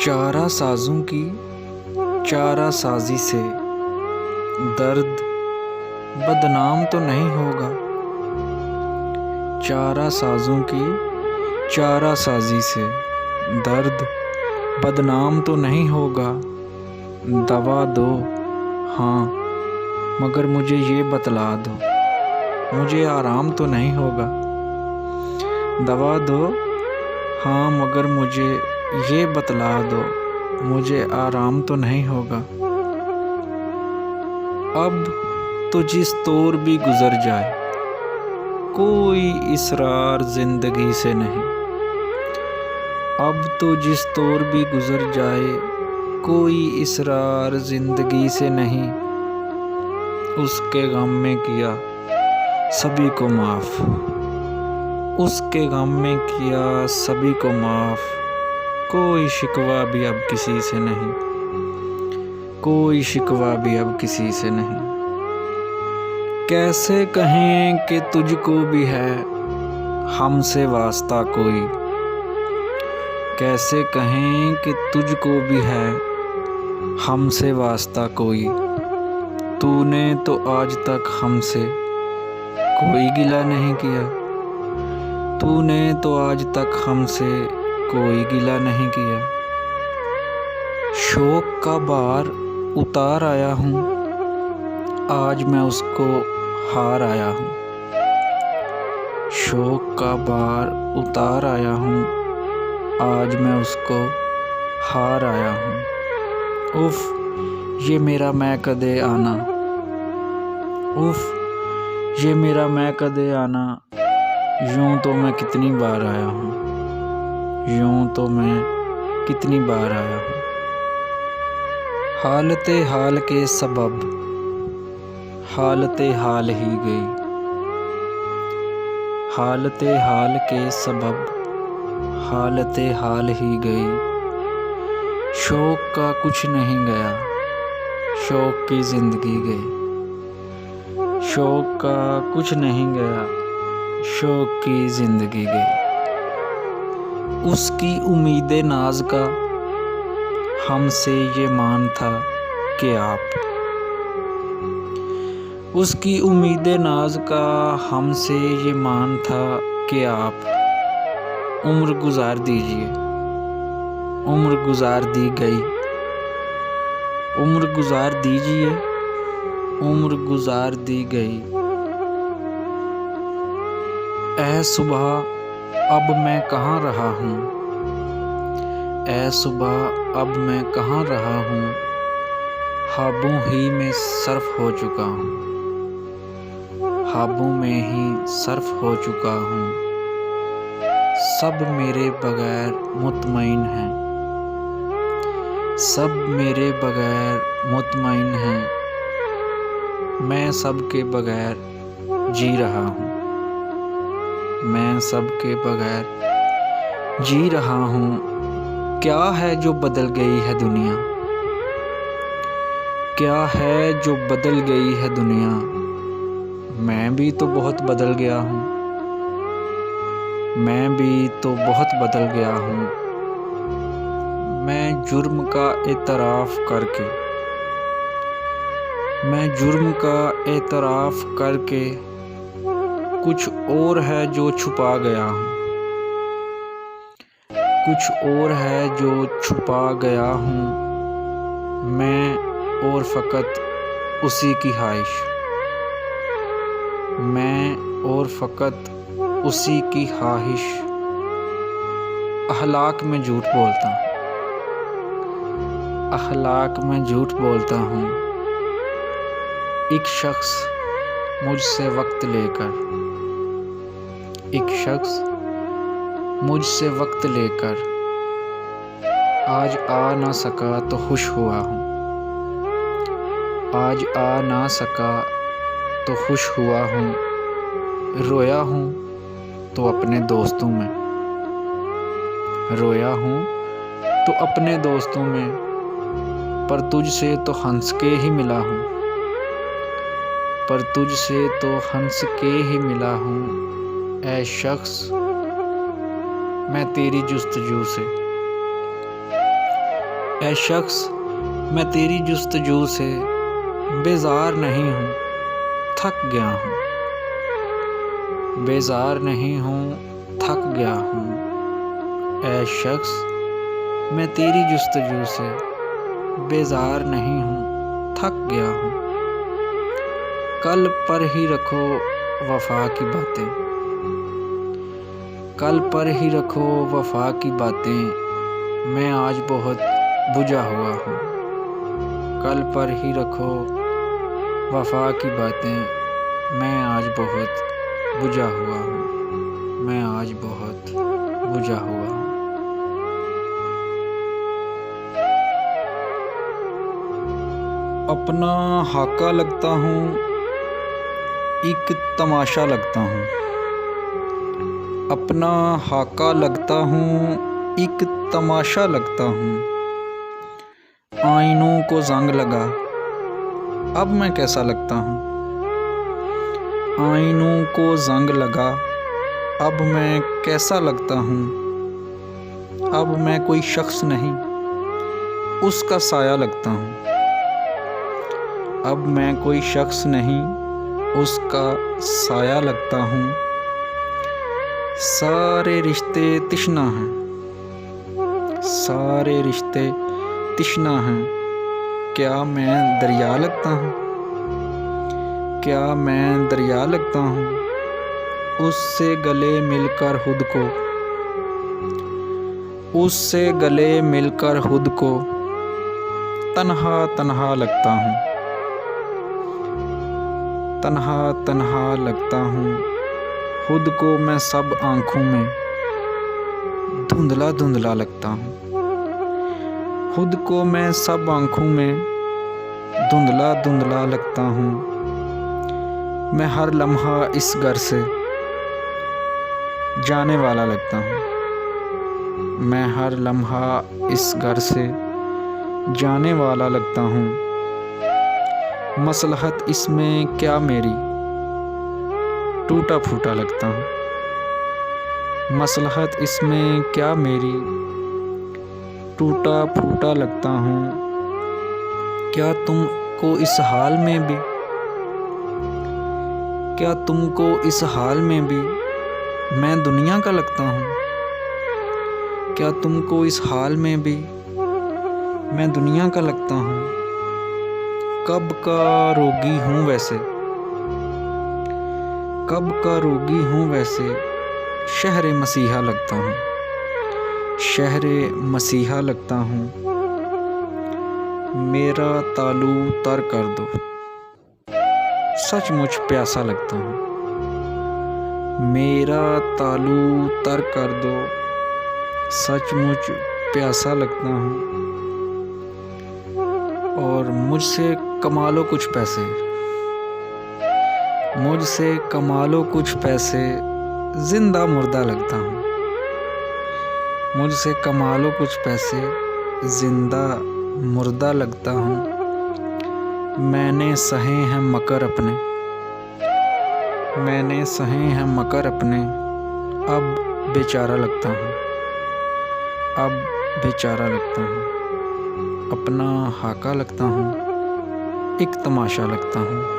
चारा साजों की चारा साजी से दर्द बदनाम तो नहीं होगा। चारा साजों की चारा साजी से दर्द बदनाम तो नहीं होगा। दवा दो हाँ, मगर मुझे ये बतला दो, मुझे आराम तो नहीं होगा। दवा दो हाँ, मगर मुझे ये बतला दो, मुझे आराम तो नहीं होगा। अब तो जिस तौर भी गुजर जाए, कोई इसरार जिंदगी से नहीं। अब तो जिस तौर भी गुजर जाए, कोई इसरार जिंदगी से नहीं। उसके गम में किया सभी को माफ़, उसके गम में किया सभी को माफ़। कोई शिकवा भी अब किसी से नहीं, कोई शिकवा भी अब किसी से नहीं। कैसे कहें कि तुझको भी है हमसे वास्ता कोई, कैसे कहें कि तुझको भी है हमसे वास्ता कोई। तूने तो आज तक हमसे कोई गिला नहीं किया, तूने तो आज तक हमसे कोई गिला नहीं किया। शौक का बार उतार आया हूँ, आज मैं उसको हार आया हूँ। शौक का बार उतार आया हूँ, आज मैं उसको हार आया हूँ। उफ़ ये मेरा मैं कदे आना, उफ़ ये मेरा मैं कदे आना। यूँ तो मैं कितनी बार आया हूँ, यूँ तो मैं कितनी बार आया हूँ। हालते हाल के सबब हालते हाल ही गई, हालते हाल के सबब हालते हाल ही गई। शौक का कुछ नहीं गया, शौक की ज़िंदगी गई। शौक का कुछ नहीं गया, शौक की ज़िंदगी गई। उसकी उम्मीद नाज का हमसे ये मान था कि आप, उसकी उम्मीद नाज का हमसे ये मान था कि आप उम्र गुजार दीजिए। उम्र गुजार दी गई, उम्र गुजार दीजिए, उम्र गुजार दी गई। ऐ सुबह अब मैं कहाँ रहा हूँ, ऐ सुबह अब मैं कहाँ रहा हूँ। ख्वाबों ही में सर्फ हो चुका हूँ, ख्वाबों में ही सर्फ हो चुका हूँ। सब मेरे बगैर मुतमईन हैं, सब मेरे बगैर मुतमईन हैं। मैं सबके बगैर जी रहा हूँ, मैं सबके बगैर जी रहा हूँ। क्या है जो बदल गई है दुनिया, क्या है जो बदल गई है दुनिया। मैं भी तो बहुत बदल गया हूँ, मैं भी तो बहुत बदल गया हूँ। मैं जुर्म का एतराफ़ करके, मैं जुर्म का एतराफ़ करके कुछ और है जो छुपा गया हूँ, कुछ और है जो छुपा गया हूँ। मैं और फ़कत उसी की ख्वाहिश, मैं और फ़कत उसी की ख्वाहिश। अखलाक में झूठ बोलता हूँ, अखलाक में झूठ बोलता हूँ। एक शख्स मुझसे वक्त लेकर, एक शख्स मुझसे वक्त लेकर आज आ ना सका तो खुश हुआ हूँ, आज आ ना सका तो खुश हुआ हूँ। रोया हूँ तो अपने दोस्तों में, रोया हूँ तो अपने दोस्तों में। पर तुझसे तो हंस के ही मिला हूँ, पर तुझसे तो हंस के ही मिला हूँ। ऐ शख्स मैं तेरी जुस्तजू से, ऐ शख्स मैं तेरी जुस्तजू से बेजार नहीं हूँ, थक गया हूँ। बेजार नहीं हूँ, थक गया हूँ। ऐ शख्स मैं तेरी जुस्तजू से बेजार नहीं हूँ, थक गया हूँ। कल पर ही रखो वफा की बातें, कल पर ही रखो वफा की बातें, मैं आज बहुत बुझा हुआ हूँ। कल पर ही रखो वफा की बातें, मैं आज बहुत बुझा हुआ हूँ। मैं आज बहुत बुझा हुआ हूँ। अपना हाका लगता हूँ, एक तमाशा लगता हूँ। अपना हाका लगता हूँ, एक तमाशा लगता हूँ। आईनों को जंग लगा, अब मैं कैसा लगता हूँ। आईनों को जंग लगा, अब मैं कैसा लगता हूँ। अब मैं कोई शख्स नहीं, उसका साया लगता हूँ। अब मैं कोई शख्स नहीं, उसका साया लगता हूँ। सारे रिश्ते तिश्ना हैं, सारे रिश्ते तिश्ना हैं। क्या मैं दरिया लगता हूँ। क्या मैं दरिया लगता हूँ। उससे गले मिलकर खुद को, उससे गले मिलकर खुद को तन्हा तन्हा लगता हूँ। तन्हा तन्हा लगता हूँ। खुद को मैं सब आँखों में धुंधला धुंधला लगता हूँ। खुद को मैं सब आँखों में धुंधला धुंधला लगता हूँ। मैं हर लम्हा इस घर से जाने वाला लगता हूँ। मैं हर लम्हा इस घर से जाने वाला लगता हूँ। मसलहत इसमें क्या मेरी, टूटा फूटा लगता हूँ। मसलहत इसमें क्या मेरी, टूटा फूटा लगता हूँ। क्या तुमको इस हाल में भी, क्या तुमको इस हाल में भी मैं दुनिया का लगता हूँ। क्या तुमको इस हाल में भी मैं दुनिया का लगता हूँ। कब का रोगी हूँ वैसे, कब का रोगी हूँ वैसे, शहरे मसीहा लगता हूँ। शहरे मसीहा लगता हूँ। मेरा तालू तर कर दो, सचमुच प्यासा लगता हूँ। मेरा तालू तर कर दो, सचमुच प्यासा लगता हूँ। और मुझसे कमा लो कुछ पैसे, मुझसे कमा लो कुछ पैसे, जिंदा मुर्दा लगता हूँ। मुझसे कमा लो कुछ पैसे, जिंदा मुर्दा लगता हूँ। मैंने सहे हैं मकर अपने, मैंने सहे हैं मकर अपने, अब बेचारा लगता हूँ। अब बेचारा लगता हूँ। अपना हाका लगता हूँ, एक तमाशा लगता हूँ।